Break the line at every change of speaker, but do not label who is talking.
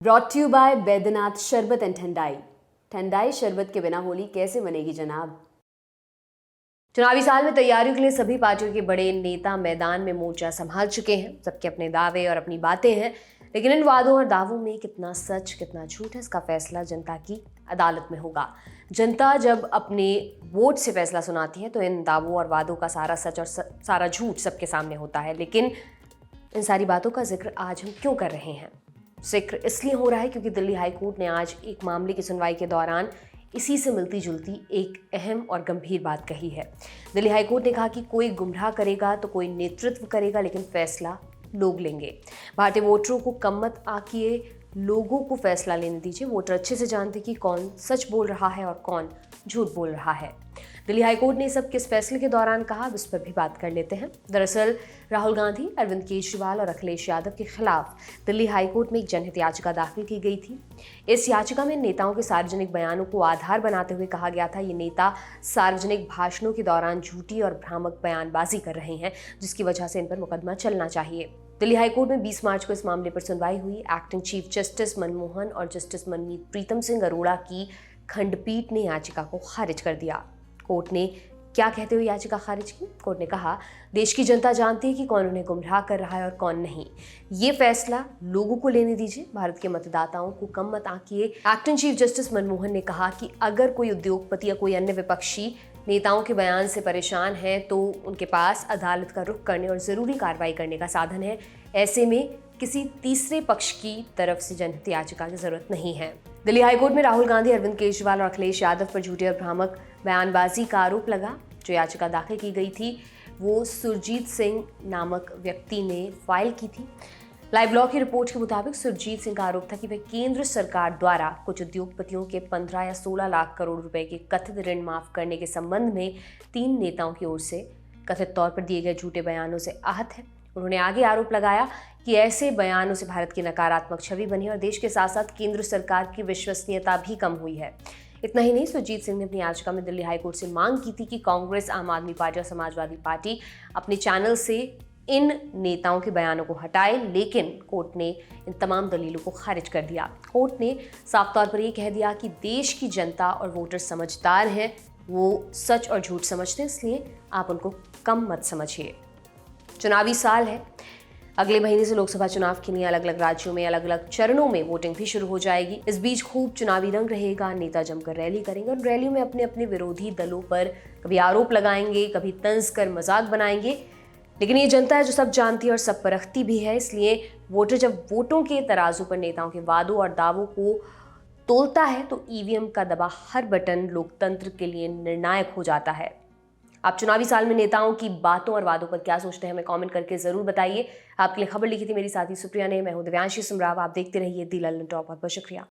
Brought you bye Baidyanath शरबत and ठंडाई। ठंडाई शरबत के बिना होली कैसे मनेगी जनाब। चुनावी साल में तैयारियों के लिए सभी पार्टियों के बड़े नेता मैदान में मोर्चा संभाल चुके हैं। सबके अपने दावे और अपनी बातें हैं, लेकिन इन वादों और दावों में कितना सच कितना झूठ है, इसका फैसला जनता की अदालत में होगा। जनता जब अपने वोट से फैसला सुनाती है तो इन दावों और वादों का सारा सच और सारा झूठ सबके सामने होता है। लेकिन इन सारी बातों का जिक्र आज हम क्यों कर रहे हैं? जिक्र इसलिए हो रहा है क्योंकि दिल्ली हाईकोर्ट ने आज एक मामले की सुनवाई के दौरान इसी से मिलती जुलती एक अहम और गंभीर बात कही है। दिल्ली हाईकोर्ट ने कहा कि कोई गुमराह करेगा तो कोई नेतृत्व करेगा, लेकिन फैसला लोग लेंगे। भारतीय वोटरों को कम मत आकिए, लोगों को फैसला लेने दीजिए। वोटर अच्छे से जानते कि कौन सच बोल रहा है और कौन झूठ बोल रहा है। दिल्ली हाईकोर्ट ने सब किस फैसले के दौरान कहा, अब इस पर भी बात कर लेते हैं। दरअसल राहुल गांधी, अरविंद केजरीवाल और अखिलेश यादव के खिलाफ दिल्ली हाईकोर्ट में एक जनहित याचिका दाखिल की गई थी। इस याचिका में नेताओं के सार्वजनिक बयानों को आधार बनाते हुए कहा गया था ये नेता सार्वजनिक भाषणों के दौरान झूठी और भ्रामक बयानबाजी कर रहे हैं, जिसकी वजह से इन पर मुकदमा चलना चाहिए। दिल्ली हाईकोर्ट में 20 मार्च को इस मामले पर सुनवाई हुई। एक्टिंग चीफ जस्टिस मनमोहन और जस्टिस मनमीत प्रीतम सिंह अरोड़ा की खंडपीठ ने याचिका को खारिज कर दिया। कोर्ट ने क्या कहते हुए याचिका खारिज की? कोर्ट ने कहा, देश की जनता जानती है कि कौन उन्हें गुमराह कर रहा है और कौन नहीं। ये फैसला लोगों को लेने दीजिए, भारत के मतदाताओं को कम मत आंकिए। एक्टिंग चीफ जस्टिस मनमोहन ने कहा कि अगर कोई उद्योगपति या कोई अन्य विपक्षी नेताओं के बयान से परेशान है तो उनके पास अदालत का रुख करने और जरूरी कार्रवाई करने का साधन है। ऐसे में किसी तीसरे पक्ष की तरफ से जनहित याचिका की जरूरत नहीं है। दिल्ली हाईकोर्ट में राहुल गांधी, अरविंद केजरीवाल और अखिलेश यादव पर झूठी और भ्रामक बयानबाजी का आरोप लगा। जो याचिका दाखिल की गई थी वो सुरजीत सिंह नामक व्यक्ति ने फाइल की थी। लाइव लॉ की रिपोर्ट के मुताबिक सुरजीत सिंह का आरोप था कि वह केंद्र सरकार द्वारा कुछ उद्योगपतियों के 15 या 16 लाख करोड़ रुपए के कथित ऋण माफ करने के संबंध में 3 नेताओं की ओर से कथित तौर पर दिए गए झूठे बयानों से आहत है। उन्होंने आगे आरोप लगाया कि ऐसे बयानों से भारत की नकारात्मक छवि बनी और देश के साथ साथ केंद्र सरकार की विश्वसनीयता भी कम हुई है। इतना ही नहीं, सुरजीत सिंह ने अपनी याचिका में दिल्ली हाईकोर्ट से मांग की थी कि कांग्रेस, आम आदमी पार्टी और समाजवादी पार्टी अपने चैनल से इन नेताओं के बयानों को हटाए, लेकिन कोर्ट ने इन तमाम दलीलों को खारिज कर दिया। कोर्ट ने साफ तौर पर यह कह दिया कि देश की जनता और वोटर समझदार हैं, वो सच और झूठ समझते हैं, इसलिए आप उनको कम मत समझिए। चुनावी साल है, अगले महीने से लोकसभा चुनाव के लिए अलग अलग राज्यों में अलग अलग चरणों में वोटिंग भी शुरू हो जाएगी। इस बीच खूब चुनावी रंग रहेगा, नेता जमकर रैली करेंगे और रैलियों में अपने अपने विरोधी दलों पर कभी आरोप लगाएंगे, कभी तंज कर मजाक बनाएंगे। लेकिन ये जनता है जो सब जानती है और सब परखती भी है, इसलिए वोटर जब वोटों के तराजू पर नेताओं के वादों और दावों को तोलता है तो ईवीएम का दबा हर बटन लोकतंत्र के लिए निर्णायक हो जाता है। आप चुनावी साल में नेताओं की बातों और वादों पर क्या सोचते हैं, हमें कमेंट करके जरूर बताइए। आपके लिए खबर लिखी थी मेरी साथी सुप्रिया ने। मैं हूं दिव्यांशी सुमराव। आप देखते रहिए दी लल्लन टॉप। बहुत बहुत शुक्रिया।